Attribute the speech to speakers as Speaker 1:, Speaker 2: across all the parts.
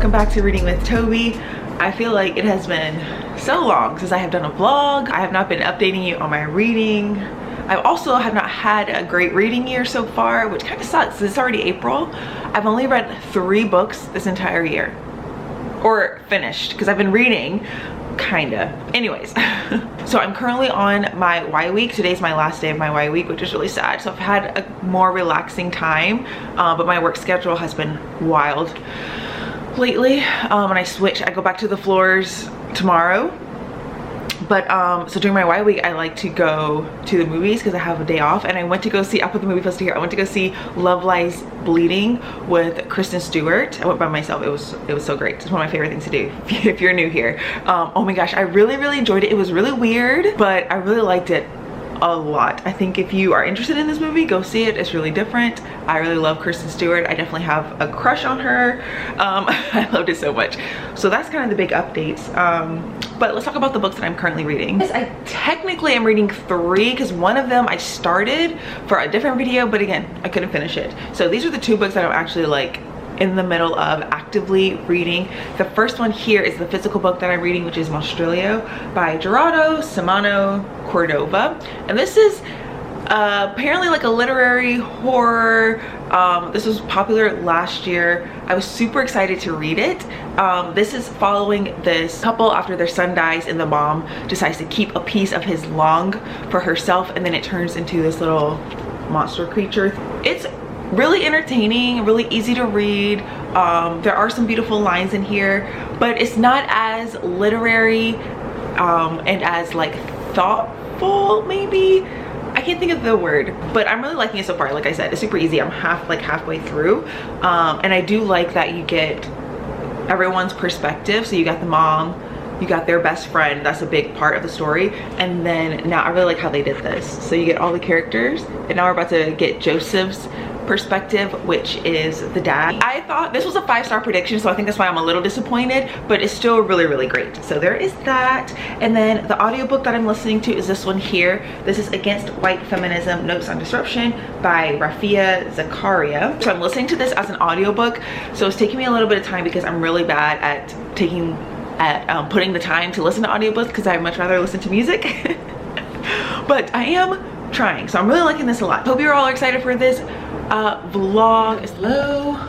Speaker 1: welcome back to Reading with Toby. I feel like it has been so long since I have done a vlog. I have not been updating you on my reading. I also have not had a great reading year so far, which kind of sucks. It's already April. I've only read 3 books this entire year, or finished, because I've been reading kinda. Anyways, so I'm currently on my Y week. Today's my last day of my Y week, which is really sad. So I've had a more relaxing time, but my work schedule has been wild lately. And I switch, I go back to the floors tomorrow. But so during my Y week, I like to go to the movies because I have a day off, and I went to go see, I'll put the movie poster here, I went to go see Love Lies Bleeding with Kristen Stewart. I went by myself. It was so great. It's one of my favorite things to do if you're new here. Oh my gosh, I really enjoyed it. It was really weird, but I really liked it a lot. I think if you are interested in this movie, go see it. It's really different. I really love Kristen Stewart. I definitely have a crush on her. I loved it so much. So that's kind of the big updates. But let's talk about the books that I'm currently reading. I technically am reading 3 because one of them I started for a different video, but again, I couldn't finish it. So these are the 2 books that I'm actually like in the middle of actively reading. The first one here is the physical book that I'm reading, which is Mostrelio by Gerardo Simano Cordova. And this is apparently like a literary horror. This was popular last year. I was super excited to read it. This is following this couple after their son dies and the mom decides to keep a piece of his lung for herself, and then it turns into this little monster creature. It's really entertaining, really easy to read. There are some beautiful lines in here, but it's not as literary and as like thoughtful, maybe. I can't think of the word, but I'm really liking it so far. Like I said, it's super easy. I'm halfway through, and I do like that you get everyone's perspective. So you got the mom, you got their best friend, that's a big part of the story, and then now I really like how they did this. So you get all the characters, and now we're about to get Joseph's perspective, which is the dad. I thought this was a 5-star prediction, so I think that's why I'm a little disappointed, but it's still really great. So there is that. And then the audiobook that I'm listening to is this one here. This is Against White Feminism, Notes on Disruption by Rafia Zakaria. So I'm listening to this as an audiobook, so it's taking me a little bit of time because I'm really bad at putting the time to listen to audiobooks because I'd much rather listen to music. But I am trying, so I'm really liking this a lot. Hope you're all excited for this vlog. Is low.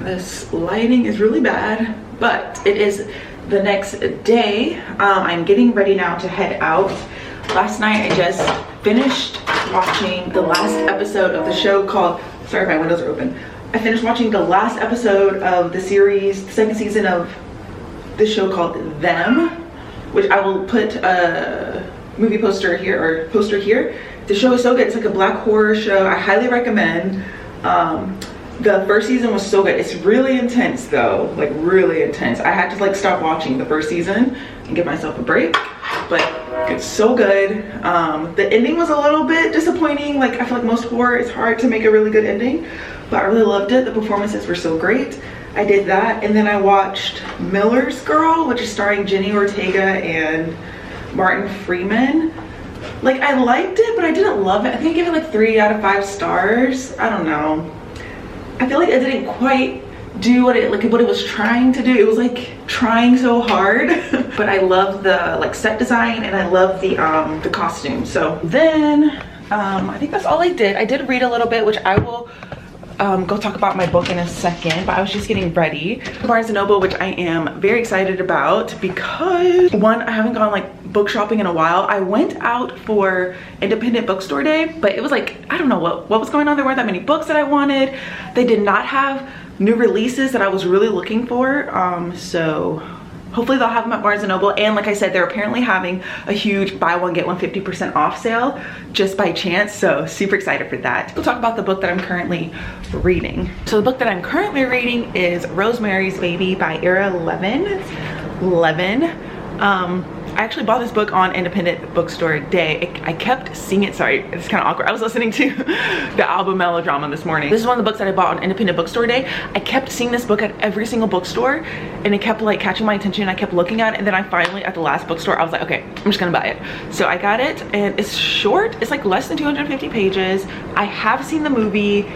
Speaker 1: This lighting is really bad, but it is the next day. I'm getting ready now to head out. Last night I just finished watching the last episode of the show called, sorry if my windows are open. I finished watching the last episode of the series, the 2nd season of the show called Them, which I will put a movie poster here, or poster here. The show is so good. It's like a black horror show. I highly recommend. The first season was so good. It's really intense though, like really intense. I had to like stop watching the first season and give myself a break, but it's so good. The ending was a little bit disappointing. Like I feel like most horror, it's hard to make a really good ending, but I really loved it. The performances were so great. I did that, and then I watched Miller's Girl, which is starring Jenny Ortega and Martin Freeman. Like I liked it, but I didn't love it. I think I gave it like 3 out of 5 stars. I don't know. I feel like I didn't quite do what it was trying to do. It was like trying so hard. But I love the like set design, and I love the costume. So then I think that's all I did. I did read a little bit, which I will go talk about my book in a second, but I was just getting ready. Barnes & Noble, which I am very excited about because one, I haven't gone like book shopping in a while. I went out for Independent Bookstore Day, but it was like, I don't know what was going on. There weren't that many books that I wanted. They did not have new releases that I was really looking for. So hopefully they'll have them at Barnes & Noble. And like I said, they're apparently having a huge buy one get one 50% off sale just by chance. So super excited for that. We'll talk about the book that I'm currently reading. So the book that I'm currently reading is Rosemary's Baby by Ira Levin. I actually bought this book on Independent Bookstore Day. I kept seeing it, sorry, it's kind of awkward. I was listening to the album Melodrama this morning. This is one of the books that I bought on Independent Bookstore Day. I kept seeing this book at every single bookstore, and it kept like catching my attention. I kept looking at it, and then I finally, at the last bookstore, I was like, okay, I'm just gonna buy it. So I got it, and it's short. It's like less than 250 pages. I have seen the movie.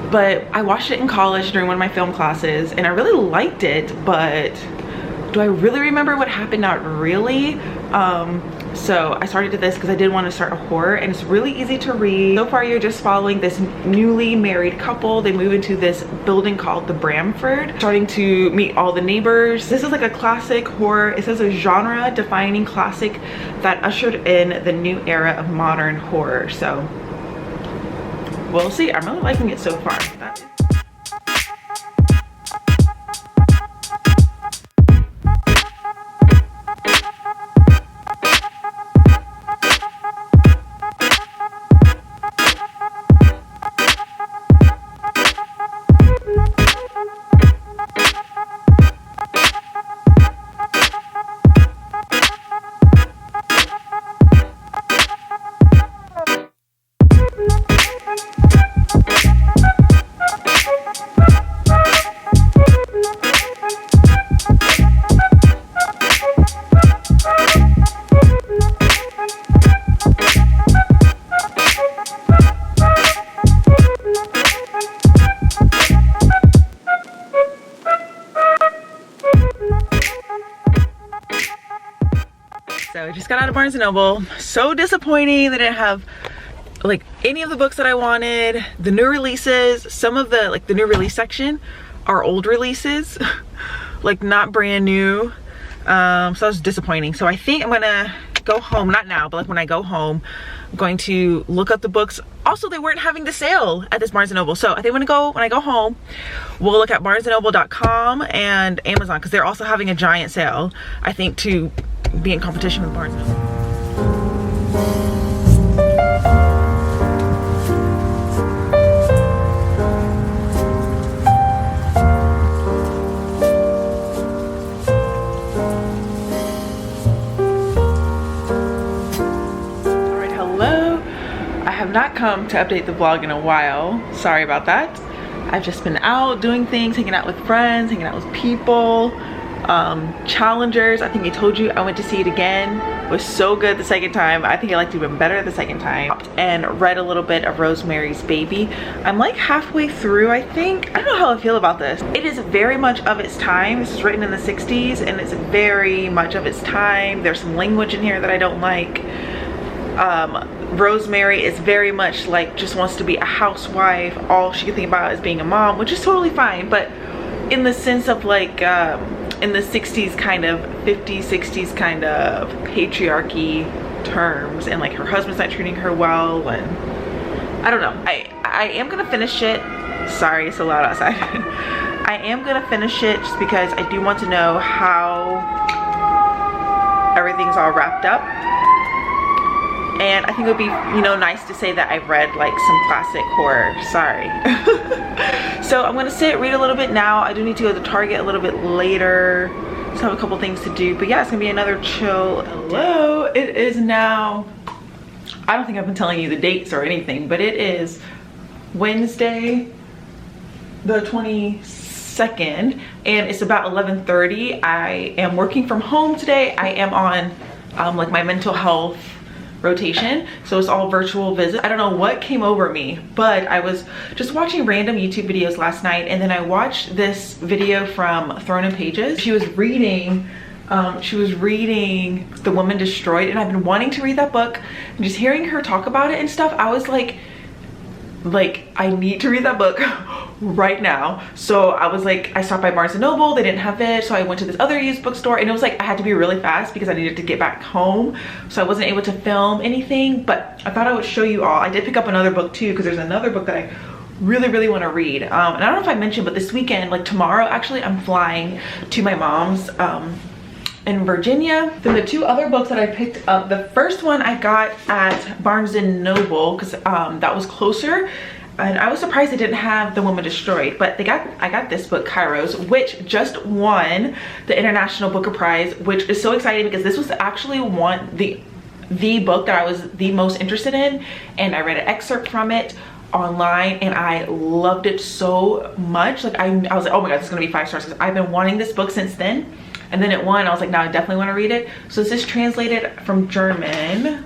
Speaker 1: but I watched it in college during one of my film classes and I really liked it, but do I really remember what happened? Not really. So I started this because I did want to start a horror, and it's really easy to read. So far you're just following this newly married couple. They move into this building called the Bramford, starting to meet all the neighbors. This is like a classic horror. It says a genre defining classic that ushered in the new era of modern horror. So we'll see. I'm really liking it so far. So I just got out of Barnes & Noble. So disappointing. They didn't have like any of the books that I wanted. The new releases, some of the like the new release section are old releases, like not brand new. So that was disappointing. So I think I'm gonna go home, not now, but like when I go home, I'm going to look up the books. Also, they weren't having the sale at this Barnes & Noble. So I think when I go home, we'll look at barnesandnoble.com and Amazon, because they're also having a giant sale, I think, to be in competition with Barnes & Noble. Alright, hello. I have not come to update the vlog in a while. Sorry about that. I've just been out doing things, hanging out with friends, hanging out with people. Challengers, I think I told you I went to see it again. It was so good the second time. I think I liked it even better the second time. And read a little bit of Rosemary's Baby. I'm like halfway through, I think. I don't know how I feel about this. It is very much of its time. This is written in the 60s and it's very much of its time. There's some language in here that I don't like. Rosemary is very much like just wants to be a housewife. All she can think about is being a mom, which is totally fine, but in the sense of like in the 60s kind of 50s 60s kind of patriarchy terms, and like her husband's not treating her well, and I don't know. I am gonna finish it. Sorry, it's so loud outside. I am gonna finish it just because I do want to know how everything's all wrapped up. And I think it would be, you know, nice to say that I've read like some classic horror. Sorry. So I'm gonna sit, read a little bit now. I do need to go to Target a little bit later. Just have a couple things to do. But yeah, it's gonna be another chill. Hello, it is now, I don't think I've been telling you the dates or anything, but it is Wednesday the 22nd and it's about 11:30. I am working from home today. I am on like my mental health rotation, so it's all virtual visits. I don't know what came over me, but I was just watching random YouTube videos last night, and then I watched this video from Throne and Pages. She was reading The Woman Destroyed, and I've been wanting to read that book, and just hearing her talk about it and stuff, I was like I need to read that book right now. So I was like, I stopped by Barnes & Noble, they didn't have it, so I went to this other used bookstore, and it was like I had to be really fast because I needed to get back home, so I wasn't able to film anything. But I thought I would show you all. I did pick up another book too, because there's another book that I really want to read, and I don't know if I mentioned, but this weekend, like tomorrow actually, I'm flying to my mom's in Virginia. Then the two other books that I picked up, the first one I got at Barnes & Noble because that was closer, and I was surprised they didn't have The Woman Destroyed, but I got this book, Kairos, which just won the International Booker Prize, which is so exciting because this was actually the book that I was the most interested in, and I read an excerpt from it online and I loved it so much. Like I was like, oh my god, this is gonna be 5 stars, because I've been wanting this book since then. And then it won. I was like, now I definitely want to read it. So this is translated from German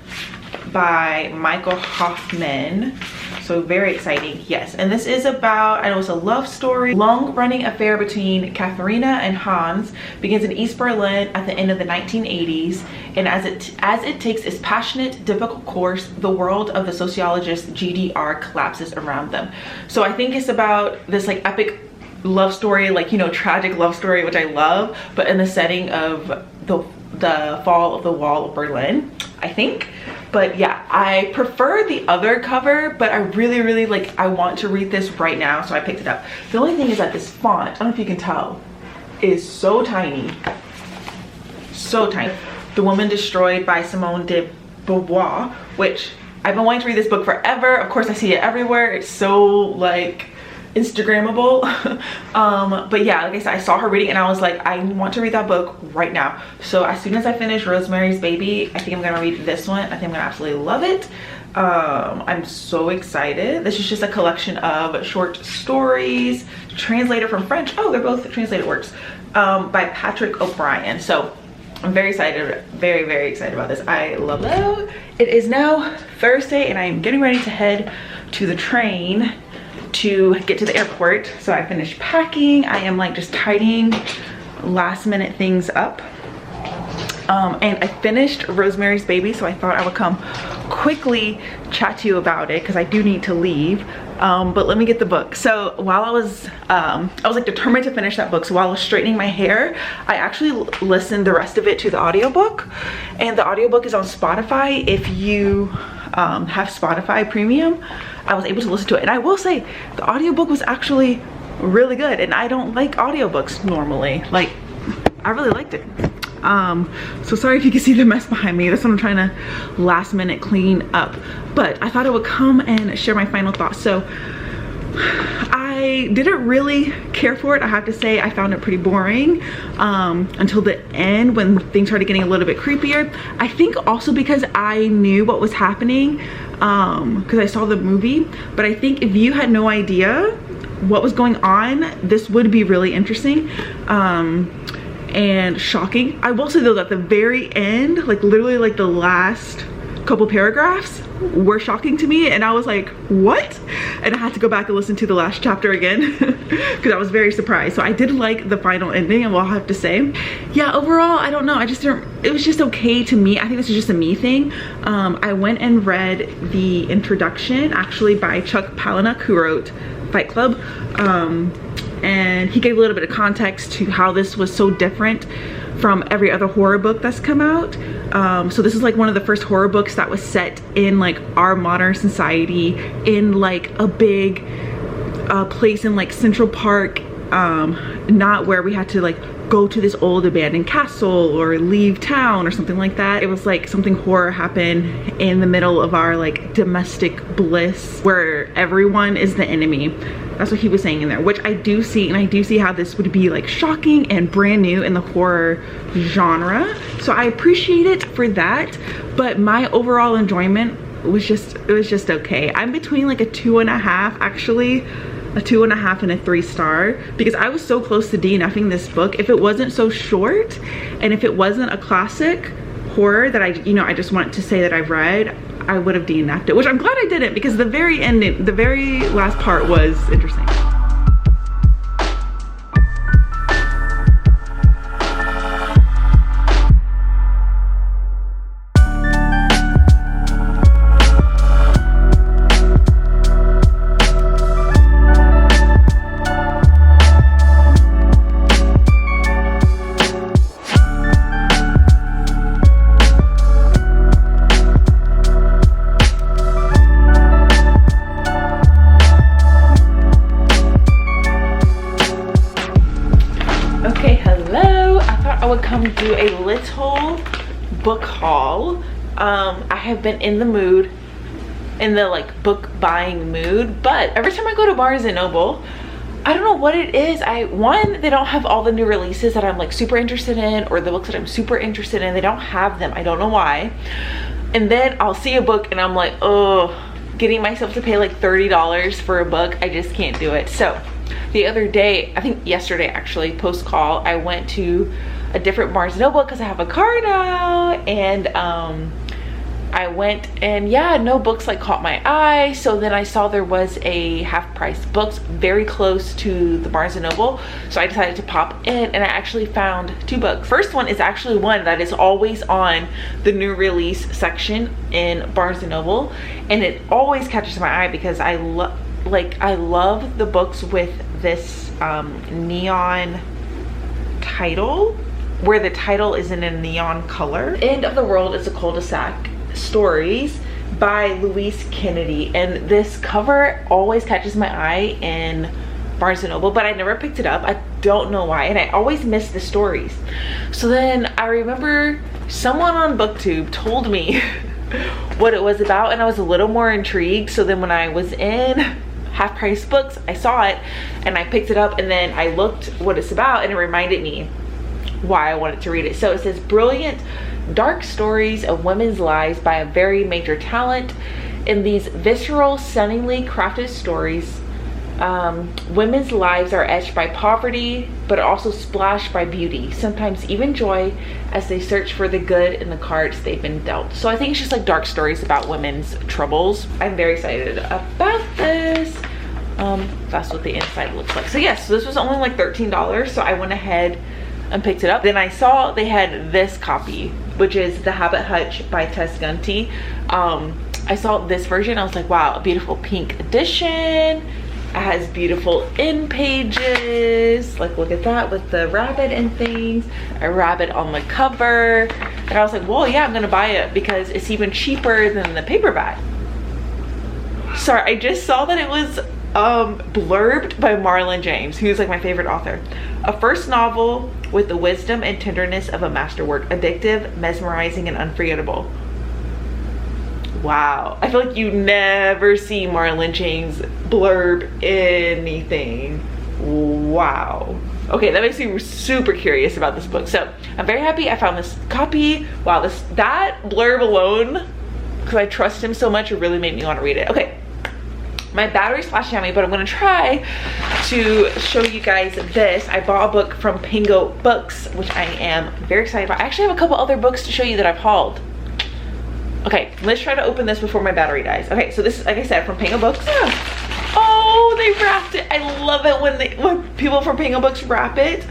Speaker 1: by Michael Hoffman. so very exciting. Yes, and this is about, I know it's a love story. Long-running affair between Katharina and Hans begins in East Berlin at the end of the 1980s, and as it takes its passionate, difficult course, the world of the sociologist GDR collapses around them. So I think it's about this like epic love story, like, you know, tragic love story, which I love, but in the setting of the fall of the wall of Berlin, I think. But yeah, I prefer the other cover, but I really like, I want to read this right now, so I picked it up. The only thing is that this font, I don't know if you can tell, is so tiny. So tiny. The Woman Destroyed by Simone de Beauvoir, which I've been wanting to read this book forever. Of course, I see it everywhere. It's so like Instagrammable. But yeah, like I said, I saw her reading and I was like, I want to read that book right now. So as soon as I finish Rosemary's Baby, I think I'm gonna read this one. I think I'm gonna absolutely love it. I'm so excited. This is just a collection of short stories translated from French. Oh, they're both translated works, by Patrick O'Brien. So I'm very excited, very excited about this. I love it. It is now Thursday and I'm getting ready to head to the train to get to the airport. So I finished packing. I am like just tidying last minute things up. And I finished Rosemary's Baby, so I thought I would come quickly chat to you about it because I do need to leave. But let me get the book. So while I was like determined to finish that book. So while I was straightening my hair, I actually listened the rest of it to the audiobook, and the audiobook is on Spotify. If you have Spotify Premium, I was able to listen to it, and I will say the audiobook was actually really good, and I don't like audiobooks normally. Like, I really liked it. So sorry if you can see the mess behind me. That's what I'm trying to last minute clean up, but I thought I would come and share my final thoughts. So I didn't really care for it. I have to say I found it pretty boring until the end when things started getting a little bit creepier. I think also because I knew what was happening because I saw the movie, but I think if you had no idea what was going on, this would be really interesting and shocking. I will say though that the very end, like literally like the last couple paragraphs were shocking to me, and I was like, what? And I had to go back and listen to the last chapter again because I was very surprised. So I did like the final ending, and I'll have to say, yeah, overall, I don't know, I just didn't, it was just okay to me. I think this is just a me thing. I went and read the introduction actually by Chuck Palahniuk, who wrote Fight Club, and he gave a little bit of context to how this was so different from every other horror book that's come out. So this is like one of the first horror books that was set in like our modern society, in like a big place in like Central Park, not where we had to like go to this old abandoned castle or leave town or something like that. It was like something horror happened in the middle of our like domestic bliss where everyone is the enemy. That's what he was saying in there, which I do see, and I do see how this would be like shocking and brand new in the horror genre. So I appreciate it for that, but my overall enjoyment was just, it was just okay. I'm between like a 2.5, actually, a 2.5 and a 3 star, because I was so close to DNFing this book. If it wasn't so short, and if it wasn't a classic horror that I just want to say that I've read, I would have DNF'd it, which I'm glad I didn't, because the very ending, the very last part was interesting. Do a little book haul. I have been in the mood, in the like book buying mood, but every time I go to Barnes and Noble, I don't know what it is. One, they don't have all the new releases that I'm like super interested in, or the books that I'm super interested in, they don't have them. I don't know why. And then I'll see a book and I'm like, oh, getting myself to pay like $30 for a book, I just can't do it. So the other day, I think yesterday actually, post call, I went to a different Barnes & Noble because I have a car now, and I went and yeah, no books like caught my eye. So then I saw there was a half-price books very close to the Barnes & Noble. So I decided to pop in and I actually found 2 books. First one is actually one that is always on the new release section in Barnes & Noble. And it always catches my eye because I love the books with this neon title, where the title is in a neon color. End of the World is a Cul-de-sac Stories by Louise Kennedy, and this cover always catches my eye in Barnes & Noble, but I never picked it up. I don't know why, and I always miss the stories. So then I remember someone on BookTube told me what it was about, and I was a little more intrigued. So then when I was in Half Price Books, I saw it and I picked it up, and then I looked what it's about and it reminded me why I wanted to read it. So it says, brilliant dark stories of women's lives by a very major talent. In these visceral, stunningly crafted stories, women's lives are etched by poverty, but also splashed by beauty, sometimes even joy, as they search for the good in the cards they've been dealt. So I think it's just like dark stories about women's troubles. I'm very excited about this. That's what the inside looks like. So yes, so this was only like $13, so I went ahead and picked it up. Then I saw they had this copy, which is The Habit Hutch by Tess Gunty. I saw this version. I was like, wow, a beautiful pink edition. It has beautiful end pages. Like, look at that with the rabbit and things. A rabbit on the cover. And I was like, well, yeah, I'm gonna buy it because it's even cheaper than the paperback. Sorry, I just saw that it was blurbed by Marlon James, who's like my favorite author. A first novel with the wisdom and tenderness of a masterwork, addictive, mesmerizing, and unforgettable. Wow, I feel like you never see Marlon James blurb anything. Wow. Okay, that makes me super curious about this book. So I'm very happy I found this copy. Wow, that blurb alone, because I trust him so much, it really made me want to read it. Okay. My battery's flashing at me, but I'm gonna try to show you guys this. I bought a book from Pingo Books, which I am very excited about. I actually have a couple other books to show you that I've hauled. Okay, let's try to open this before my battery dies. Okay, so this is, like I said, from Pingo Books. Oh, they wrapped it. I love it when people from Pingo Books wrap it.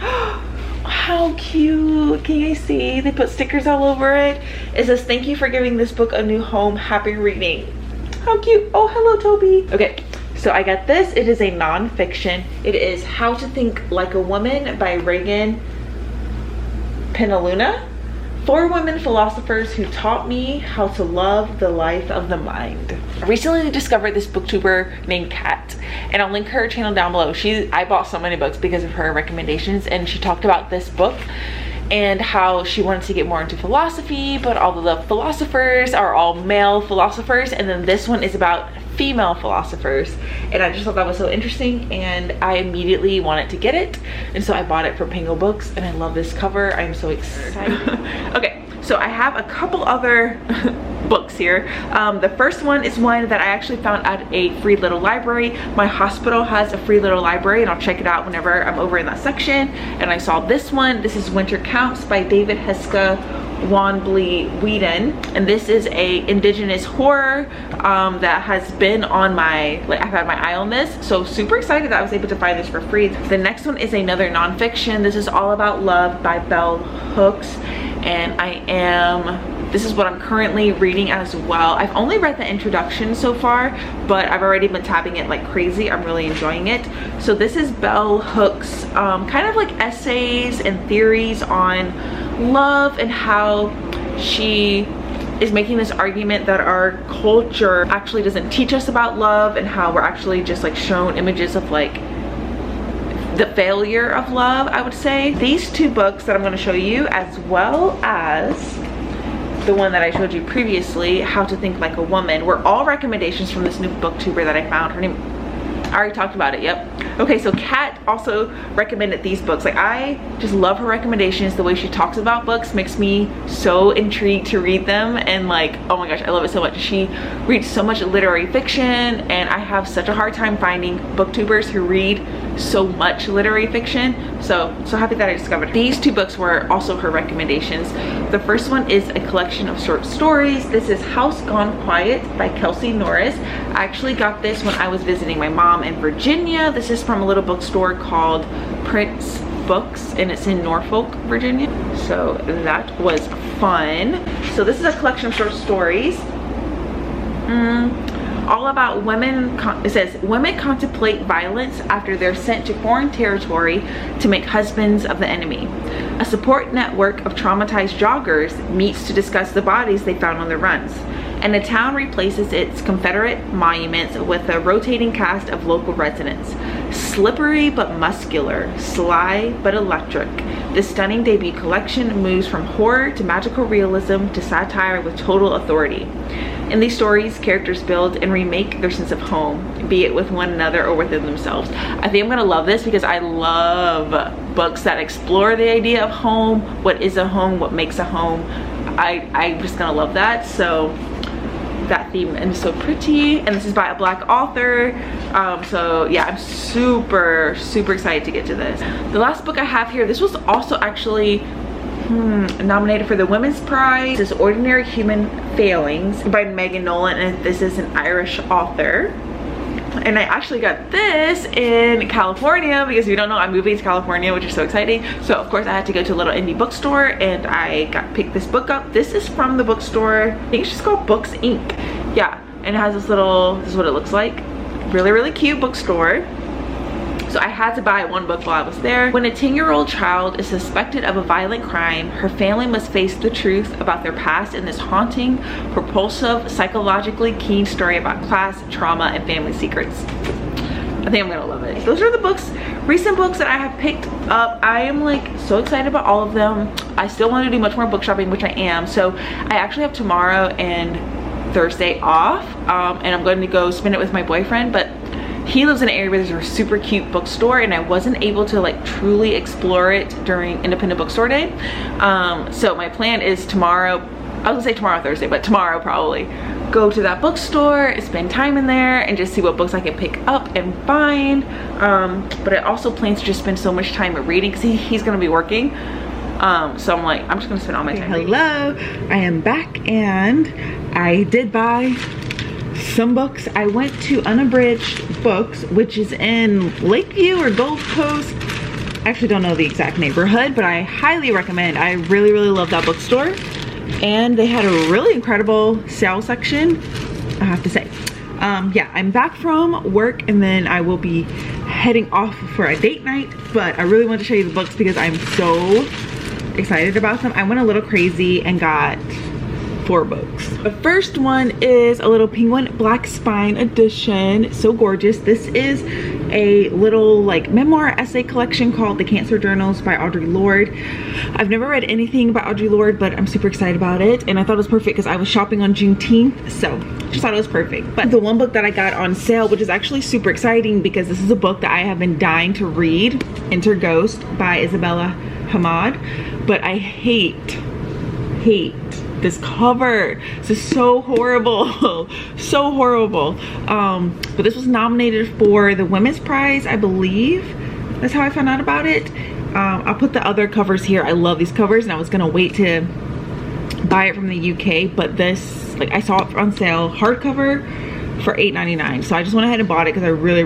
Speaker 1: How cute. Can you see? They put stickers all over it. It says, thank you for giving this book a new home. Happy reading. How cute. Oh, hello, Toby. Okay, so I got this. It is a nonfiction. It is How to Think Like a Woman by Reagan Penaluna. 4 women philosophers who taught me how to love the life of the mind. I recently discovered this booktuber named Kat, and I'll link her channel down below. I bought so many books because of her recommendations, and she talked about this book and how she wanted to get more into philosophy, but all of the philosophers are all male philosophers, and then this one is about female philosophers. And I just thought that was so interesting, and I immediately wanted to get it, and so I bought it from Pingo Books, and I love this cover. I'm so excited. Okay, so I have a couple other books here. The first one is one that I actually found at a free little library. My hospital has a free little library, and I'll check it out whenever I'm over in that section. And I saw this one. This is Winter Counts by David Heska Wanbley Whedon, and this is a indigenous horror that has been on my, like, I've had my eye on this, so super excited that I was able to find this for free. The next one is another nonfiction. This is All About Love by Bell Hooks, and this is what I'm currently reading as well. I've only read the introduction so far, but I've already been tabbing it like crazy. I'm really enjoying it. So this is Bell Hooks, kind of like essays and theories on love, and how she is making this argument that our culture actually doesn't teach us about love, and how we're actually just like shown images of like the failure of love, I would say. These 2 books that I'm going to show you, as well as the one that I showed you previously, How to Think Like a Woman, were all recommendations from this new booktuber that I found. Her name, I already talked about it, yep. Okay, so Kat also recommended these books. Like, I just love her recommendations. The way she talks about books makes me so intrigued to read them, and like, oh my gosh, I love it so much. She reads so much literary fiction, and I have such a hard time finding booktubers who read so much literary fiction. So happy that I discovered her. These two books were also her recommendations. The first one is a collection of short stories. This is House Gone Quiet by Kelsey Norris. I actually got this when I was visiting my mom in Virginia. This is from a little bookstore called Prince Books, and it's in Norfolk, Virginia. So that was fun. So this is a collection of short stories. All about women. It says women contemplate violence after they're sent to foreign territory to make husbands of the enemy. A support network of traumatized joggers meets to discuss the bodies they found on their runs, and the town replaces its Confederate monuments with a rotating cast of local residents. Slippery but muscular, sly but electric, this stunning debut collection moves from horror to magical realism to satire with total authority. In these stories, characters build and remake their sense of home, be it with one another or within themselves. I think I'm gonna love this because I love books that explore the idea of home, what is a home, what makes a home. I'm just gonna love that. So that theme is so pretty, and this is by a Black author. So yeah, I'm super excited to get to this. The last book I have here, this was also actually nominated for the Women's Prize. This is Ordinary Human Failings by Megan Nolan, and this is an Irish author. And I actually got this in California because if you don't know, I'm moving to California, which is so exciting. So of course I had to go to a little indie bookstore and I picked this book up. This is from the bookstore, I think it's just called Books Inc. Yeah, and it has this is what it looks like. Really cute bookstore. So I had to buy one book while I was there. When a 10-year-old child is suspected of a violent crime, her family must face the truth about their past in this haunting, propulsive, psychologically keen story about class, trauma, and family secrets. I think I'm gonna love it. Those are the books, recent books that I have picked up. I am like so excited about all of them. I still want to do much more book shopping, which I am. So I actually have tomorrow and Thursday off, and I'm going to go spend it with my boyfriend, but he lives in an area where there's a super cute bookstore and I wasn't able to like truly explore it during independent bookstore day. So my plan is tomorrow, I was gonna say tomorrow Thursday, but tomorrow probably, go to that bookstore, spend time in there and just see what books I can pick up and find. But I also plan to just spend so much time reading because he's gonna be working. So I'm like, I'm just gonna spend all my time reading. Hello, I am back and I did buy some books. I went to Unabridged Books, which is in Lakeview or Gold Coast. I actually don't know the exact neighborhood, but I highly recommend. I really love that bookstore. And they had a really incredible sale section, I have to say. Yeah, I'm back from work and then I will be heading off for a date night, but I really want to show you the books because I'm so excited about them. I went a little crazy and got 4 books. The first one is a little penguin black spine edition. So gorgeous. This is a little like memoir essay collection called The Cancer Journals by Audre Lorde. I've never read anything by Audre Lorde, but I'm super excited about it, and I thought it was perfect because I was shopping on Juneteenth, so just thought it was perfect. But the one book that I got on sale, which is actually super exciting because this is a book that I have been dying to read, Enter Ghost by Isabella Hamad, but I hate this cover. This is so horrible. So horrible. But this was nominated for the Women's Prize, I believe. That's how I found out about it. I'll put the other covers here. I love these covers and I was gonna wait to buy it from the UK, but this, like, I saw it on sale, hardcover for $8.99. So I just went ahead and bought it because I really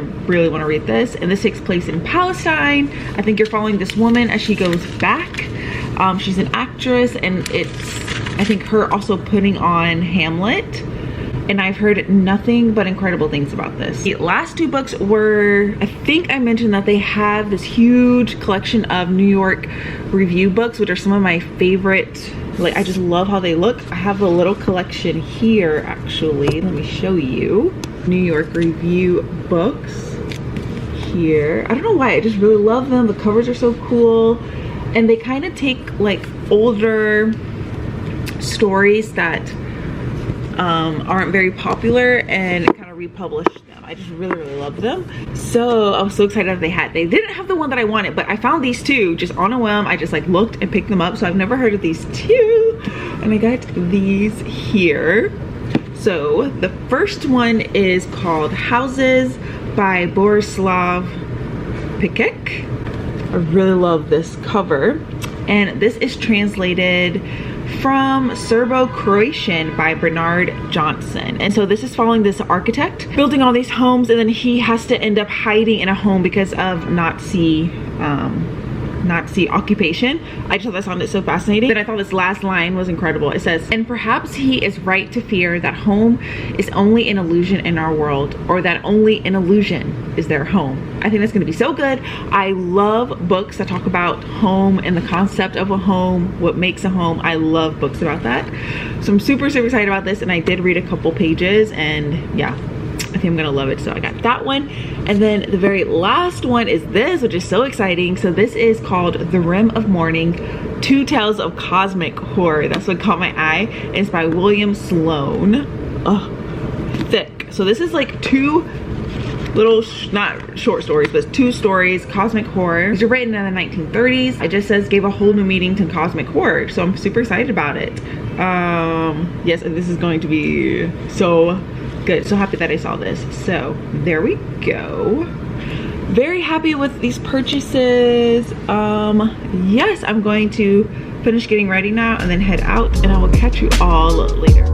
Speaker 1: want to read this. And this takes place in Palestine. I think you're following this woman as she goes back. She's an actress, and it's, I think, her also putting on Hamlet, and I've heard nothing but incredible things about this. The last 2 books were, I think I mentioned that they have this huge collection of New York review books, which are some of my favorite. Like, I just love how they look. I have a little collection here, actually. Let me show you. New York review books here. I don't know why, I just really love them. The covers are so cool, and they kind of take like older stories that aren't very popular and kind of republish them. I just really love them. So I was so excited that they didn't have the one that I wanted, but I found these 2 just on a whim. I just like looked and picked them up. So I've never heard of these 2, and I got these here. So the first one is called Houses by Borislav Pikek. I really love this cover. And this is translated from Serbo-Croatian by Bernard Johnson. And so this is following this architect building all these homes, and then he has to end up hiding in a home because of Nazi occupation. I just thought that sounded so fascinating. Then I thought this last line was incredible. It says, and perhaps he is right to fear that home is only an illusion in our world, or that only an illusion is their home. I think that's gonna be so good. I love books that talk about home and the concept of a home, what makes a home. I love books about that. So I'm super, super excited about this, and I did read a couple pages, and yeah, I think I'm gonna love it. So I got that one. And then the very last one is this, which is so exciting. So this is called The Rim of Morning, Two Tales of Cosmic Horror. That's what caught my eye. And it's by William Sloan. Oh, thick. So this is like two little, not short stories, but 2 stories, cosmic horror. These are written in the 1930s. It just says gave a whole new meaning to cosmic horror. So I'm super excited about it. Yes, and this is going to be so good. So happy that I saw this. So there we go. Very happy with these purchases. Yes, I'm going to finish getting ready now and then head out, and I will catch you all later.